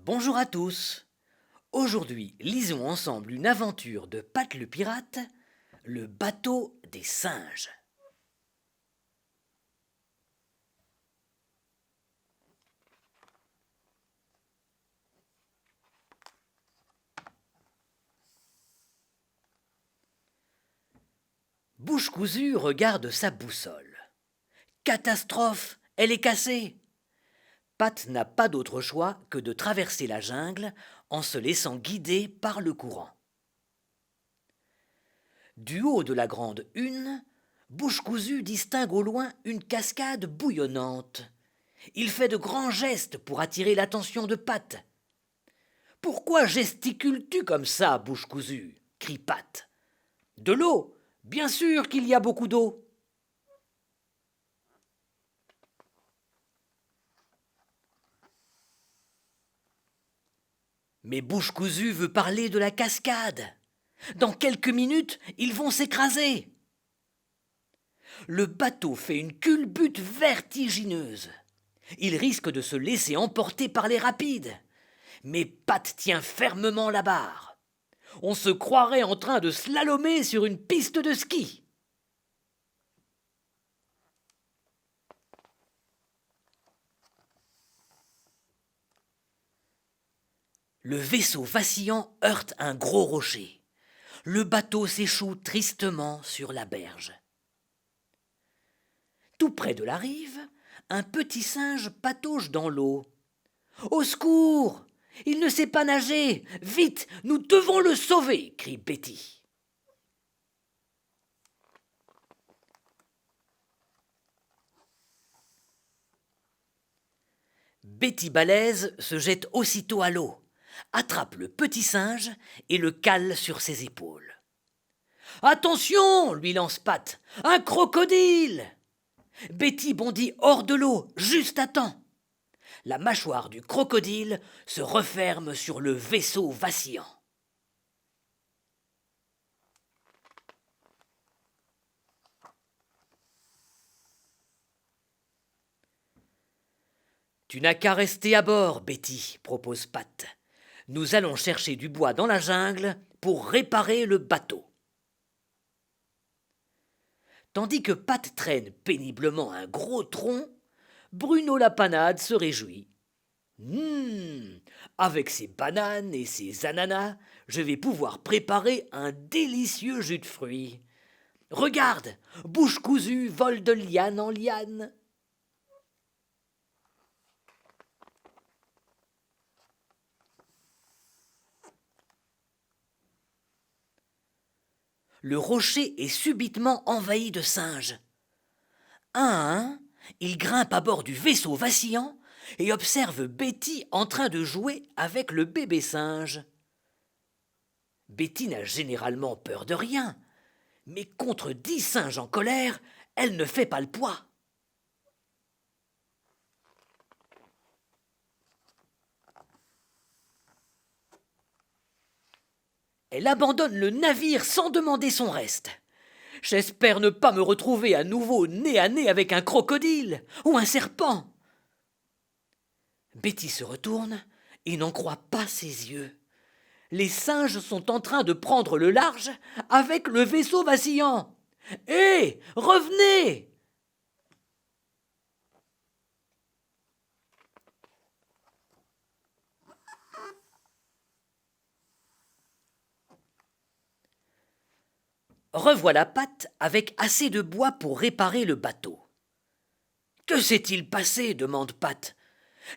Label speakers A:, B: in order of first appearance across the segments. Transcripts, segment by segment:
A: Bonjour à tous. Aujourd'hui, lisons ensemble une aventure de Pat le pirate, le bateau des singes. Bouche cousue regarde sa boussole. Catastrophe, elle est cassée. Pat n'a pas d'autre choix que de traverser la jungle en se laissant guider par le courant. Du haut de la grande hune, Bouche cousue distingue au loin une cascade bouillonnante. Il fait de grands gestes pour attirer l'attention de Pat. Pourquoi gesticules-tu comme ça, Bouche cousue crie Pat. De l'eau. Bien sûr qu'il y a beaucoup d'eau. Mais Bouche cousue veut parler de la cascade. Dans quelques minutes, ils vont s'écraser. Le bateau fait une culbute vertigineuse. Il risque de se laisser emporter par les rapides. Mais Pat tient fermement la barre. On se croirait en train de slalomer sur une piste de ski. Le vaisseau vacillant heurte un gros rocher. Le bateau s'échoue tristement sur la berge. Tout près de la rive, un petit singe patauge dans l'eau. Au secours! Il ne sait pas nager! Vite! Nous devons le sauver! Crie Betty. Betty Balèze se jette aussitôt à l'eau, attrape le petit singe et le cale sur ses épaules. Attention! Lui lance Pat. Un crocodile! Betty bondit hors de l'eau, juste à temps. La mâchoire du crocodile se referme sur le vaisseau vacillant. Tu n'as qu'à rester à bord, Betty, propose Pat. Nous allons chercher du bois dans la jungle pour réparer le bateau. Tandis que Pat traîne péniblement un gros tronc, Bruno la panade se réjouit. Avec ces bananes et ces ananas, je vais pouvoir préparer un délicieux jus de fruits. Regarde, Bouche cousue vole de liane en liane. Le rocher est subitement envahi de singes. Un à un, ils grimpent à bord du vaisseau vacillant et observent Betty en train de jouer avec le bébé singe. Betty n'a généralement peur de rien, mais contre 10 singes en colère, elle ne fait pas le poids. Elle abandonne le navire sans demander son reste. J'espère ne pas me retrouver à nouveau nez à nez avec un crocodile ou un serpent. Betty se retourne et n'en croit pas ses yeux. Les singes sont en train de prendre le large avec le vaisseau vacillant. Hé, revenez! Revoilà Pat avec assez de bois pour réparer le bateau. Que s'est-il passé demande Pat.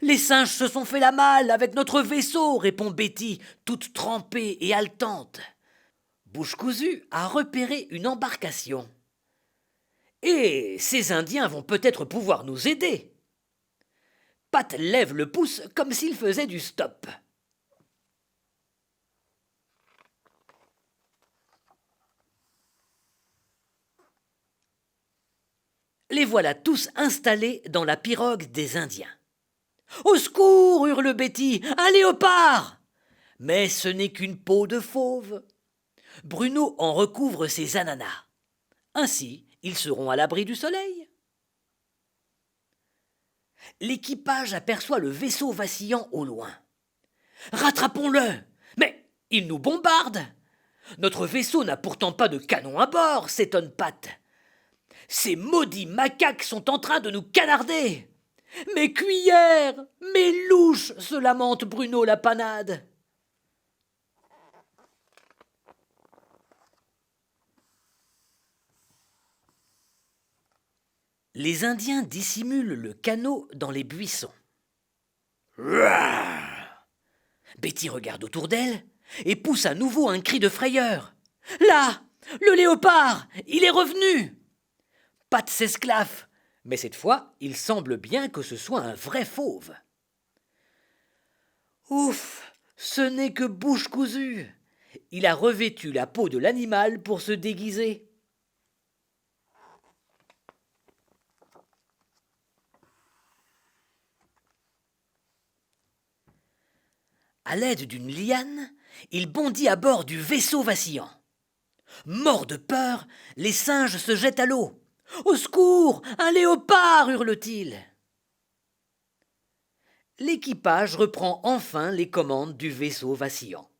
A: Les singes se sont fait la malle avec notre vaisseau, répond Betty, toute trempée et haletante. Bouche cousue a repéré une embarcation. Et ces Indiens vont peut-être pouvoir nous aider. Pat lève le pouce comme s'il faisait du stop. Les voilà tous installés dans la pirogue des Indiens. Au secours, hurle Betty, un léopard! Mais ce n'est qu'une peau de fauve. Bruno en recouvre ses ananas. Ainsi, ils seront à l'abri du soleil. L'équipage aperçoit le vaisseau vacillant au loin. Rattrapons-le! Mais il nous bombarde! Notre vaisseau n'a pourtant pas de canon à bord, s'étonne Pat. Ces maudits macaques sont en train de nous canarder! Mes cuillères! Mes louches! Se lamente Bruno la panade. Les Indiens dissimulent le canot dans les buissons. Betty regarde autour d'elle et pousse à nouveau un cri de frayeur. Là! Le léopard! Il est revenu! Pat s'esclaffe, mais cette fois, il semble bien que ce soit un vrai fauve. Ouf! Ce n'est que bouche cousue! Il a revêtu la peau de l'animal pour se déguiser. À l'aide d'une liane, il bondit à bord du vaisseau vacillant. Morts de peur, les singes se jettent à l'eau. « Au secours! Un léopard !» hurle-t-il. L'équipage reprend enfin les commandes du vaisseau vacillant.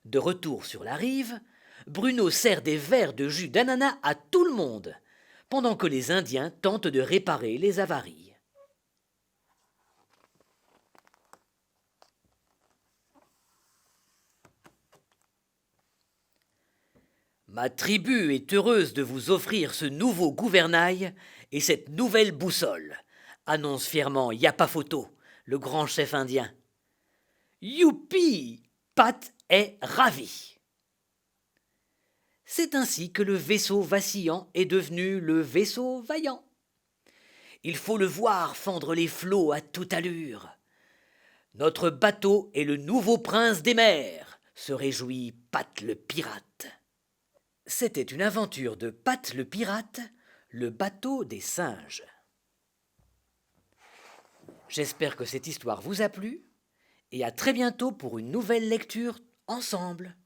A: De retour sur la rive, Bruno sert des verres de jus d'ananas à tout le monde, pendant que les Indiens tentent de réparer les avaries. Ma tribu est heureuse de vous offrir ce nouveau gouvernail et cette nouvelle boussole, annonce fièrement Y'a pas photo, le grand chef indien. Youpi! Pat est ravi. C'est ainsi que le vaisseau vacillant est devenu le vaisseau vaillant. Il faut le voir fendre les flots à toute allure. Notre bateau est le nouveau prince des mers, se réjouit Pat le pirate. C'était une aventure de Pat le pirate, le bateau des singes. J'espère que cette histoire vous a plu et à très bientôt pour une nouvelle lecture ensemble.